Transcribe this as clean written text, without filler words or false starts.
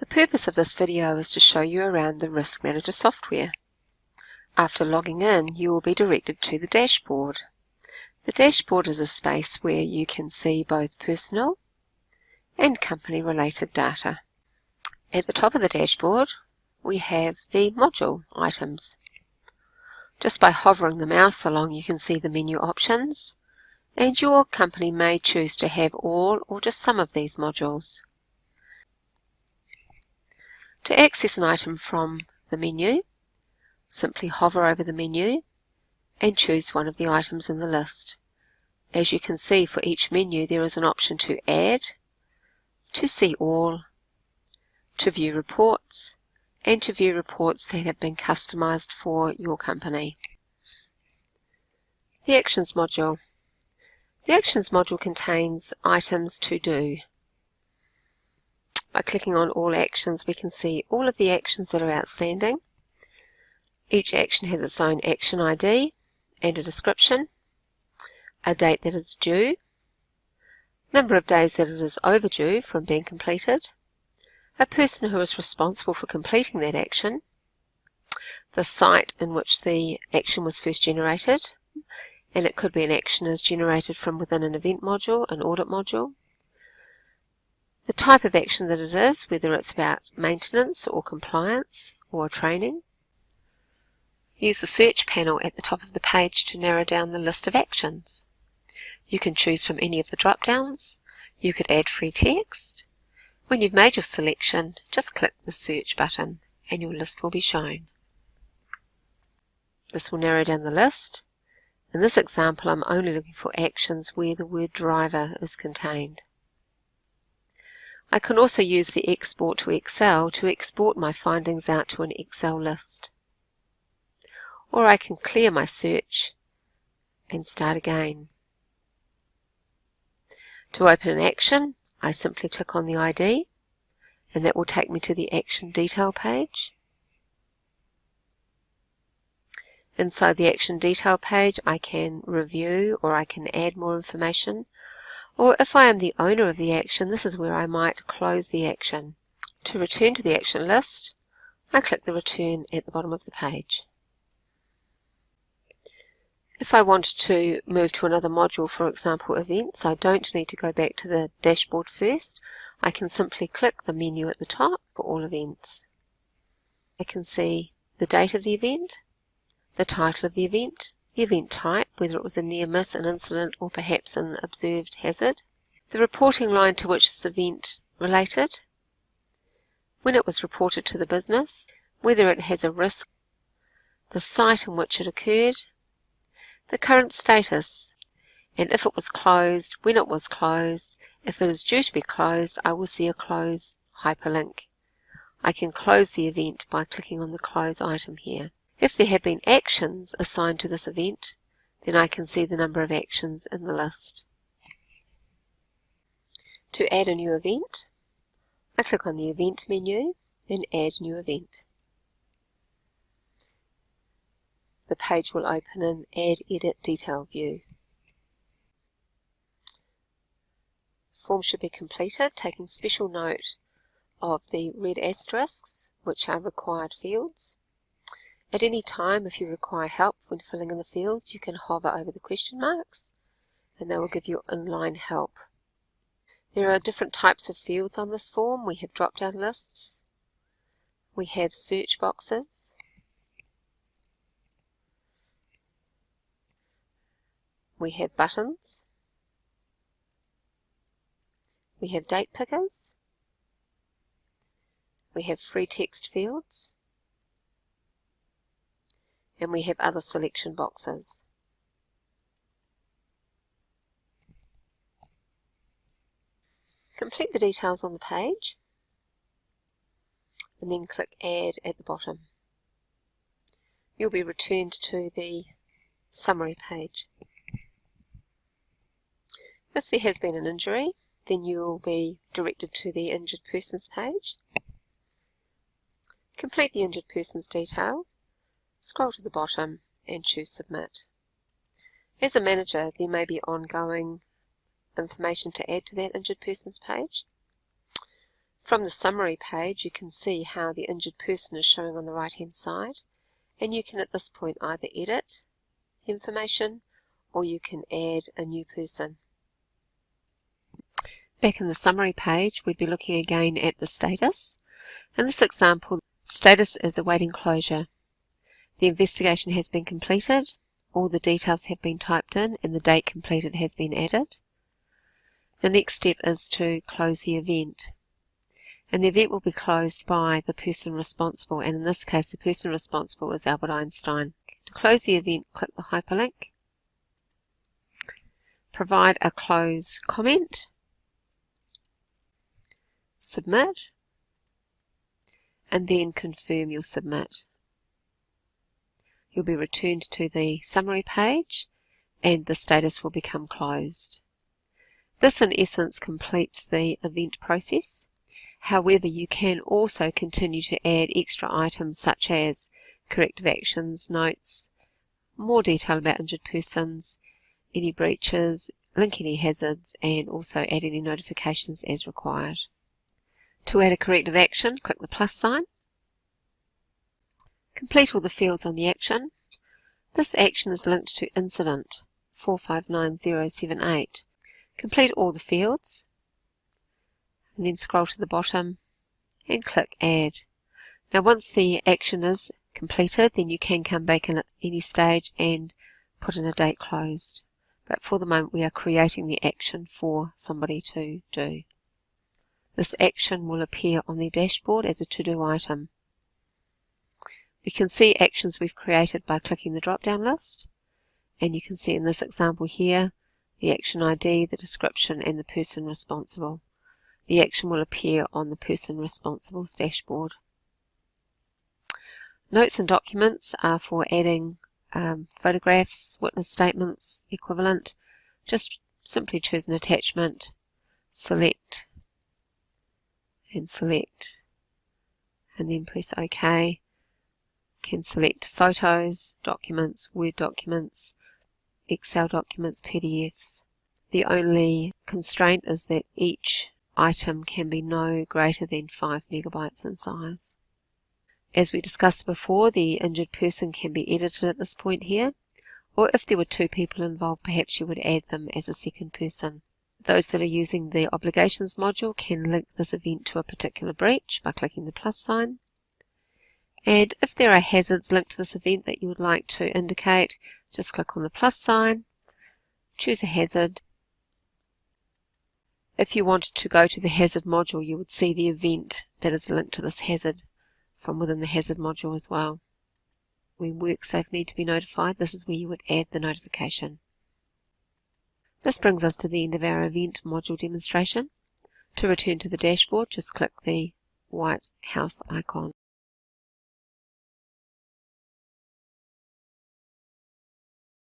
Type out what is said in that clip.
purpose of this video is to show you around the Risk Manager software. After logging in, you will be directed to the dashboard. The dashboard is a space where you can see both personal and company-related data. At the top of the dashboard, we have the module items. Just by hovering the mouse along, you can see the menu options, and your company may choose to have all or just some of these modules. To access an item from the menu, simply hover over the menu and choose one of the items in the list. As you can see, for each menu there is an option to add, to see all, to view reports, and to view reports that have been customized for your company. The Actions module. The Actions module contains items to do. By clicking on all actions, we can see all of the actions that are outstanding. Each action has its own action ID and a description, a date that is due, number of days that it is overdue from being completed, a person who is responsible for completing that action, the site in which the action was first generated, and it could be an action is generated from within an event module, an audit module, the type of action that it is, whether it's about maintenance or compliance or training. Use the search panel at the top of the page to narrow down the list of actions. You can choose from any of the drop-downs. You could add free text. When you've made your selection, just click the search button and your list will be shown. This will narrow down the list. In this example, I'm only looking for actions where the word driver is contained. I can also use the export to Excel to export my findings out to an Excel list. Or I can clear my search and start again. To open an action, I simply click on the ID, and that will take me to the action detail page. Inside the action detail page, I can review or I can add more information. Or if I am the owner of the action, this is where I might close the action. To return to the action list, I click the return at the bottom of the page. If I want to move to another module, for example events, I don't need to go back to the dashboard first. I can simply click the menu at the top for all events. I can see the date of the event, the title of the event type, whether it was a near miss, an incident, or perhaps an observed hazard, the reporting line to which this event related, when it was reported to the business, whether it has a risk, the site in which it occurred, the current status, and if it was closed, when it was closed. If it is due to be closed, I will see a close hyperlink. I can close the event by clicking on the close item here. If there have been actions assigned to this event, then I can see the number of actions in the list. To add a new event, I click on the Event menu and Add New Event. The page will open in Add Edit Detail view. The form should be completed, taking special note of the red asterisks, which are required fields. At any time, if you require help when filling in the fields, you can hover over the question marks and they will give you inline help. There are different types of fields on this form. We have drop-down lists, we have search boxes, we have buttons, we have date pickers, we have free text fields, and we have other selection boxes. Complete the details on the page and then click Add at the bottom. You'll be returned to the summary page. If there has been an injury, then you will be directed to the Injured Persons page. Complete the injured person's detail, scroll to the bottom and choose Submit. As a manager, there may be ongoing information to add to that injured persons page. From the summary page, you can see how the injured person is showing on the right hand side, and you can at this point either edit information or you can add a new person. Back in the summary page, we'd be looking again at the status. In this example, status is awaiting closure. The investigation has been completed, all the details have been typed in, and the date completed has been added. The next step is to close the event. And the event will be closed by the person responsible, and in this case the person responsible is Albert Einstein. To close the event, click the hyperlink, provide a close comment, submit, and then confirm your submit. You'll be returned to the summary page and the status will become closed. This in essence completes the event process. However, you can also continue to add extra items such as corrective actions, notes, more detail about injured persons, any breaches, link any hazards, and also add any notifications as required. To add a corrective action, click the plus sign. Complete all the fields on the action. This action is linked to incident 459078. Complete all the fields and then scroll to the bottom and click add. Now once the action is completed, then you can come back in at any stage and put in a date closed. But for the moment we are creating the action for somebody to do. This action will appear on the dashboard as a to-do item. We can see actions we've created by clicking the drop-down list, and you can see in this example here the action ID, the description, and the person responsible. The action will appear on the person responsible's dashboard. Notes and documents are for adding photographs, witness statements, equivalent. Just simply choose an attachment, select, and then press OK. Can select photos, documents, Word documents, Excel documents, PDFs. The only constraint is that each item can be no greater than 5 megabytes in size. As we discussed before, the injured person can be edited at this point here, or if there were 2 people involved, perhaps you would add them as a second person. Those that are using the obligations module can link this event to a particular breach by clicking the plus sign. And if there are hazards linked to this event that you would like to indicate, just click on the plus sign, choose a hazard. If you wanted to go to the hazard module, you would see the event that is linked to this hazard from within the hazard module as well. When WorkSafe need to be notified, this is where you would add the notification. This brings us to the end of our event module demonstration. To return to the dashboard, just click the white house icon.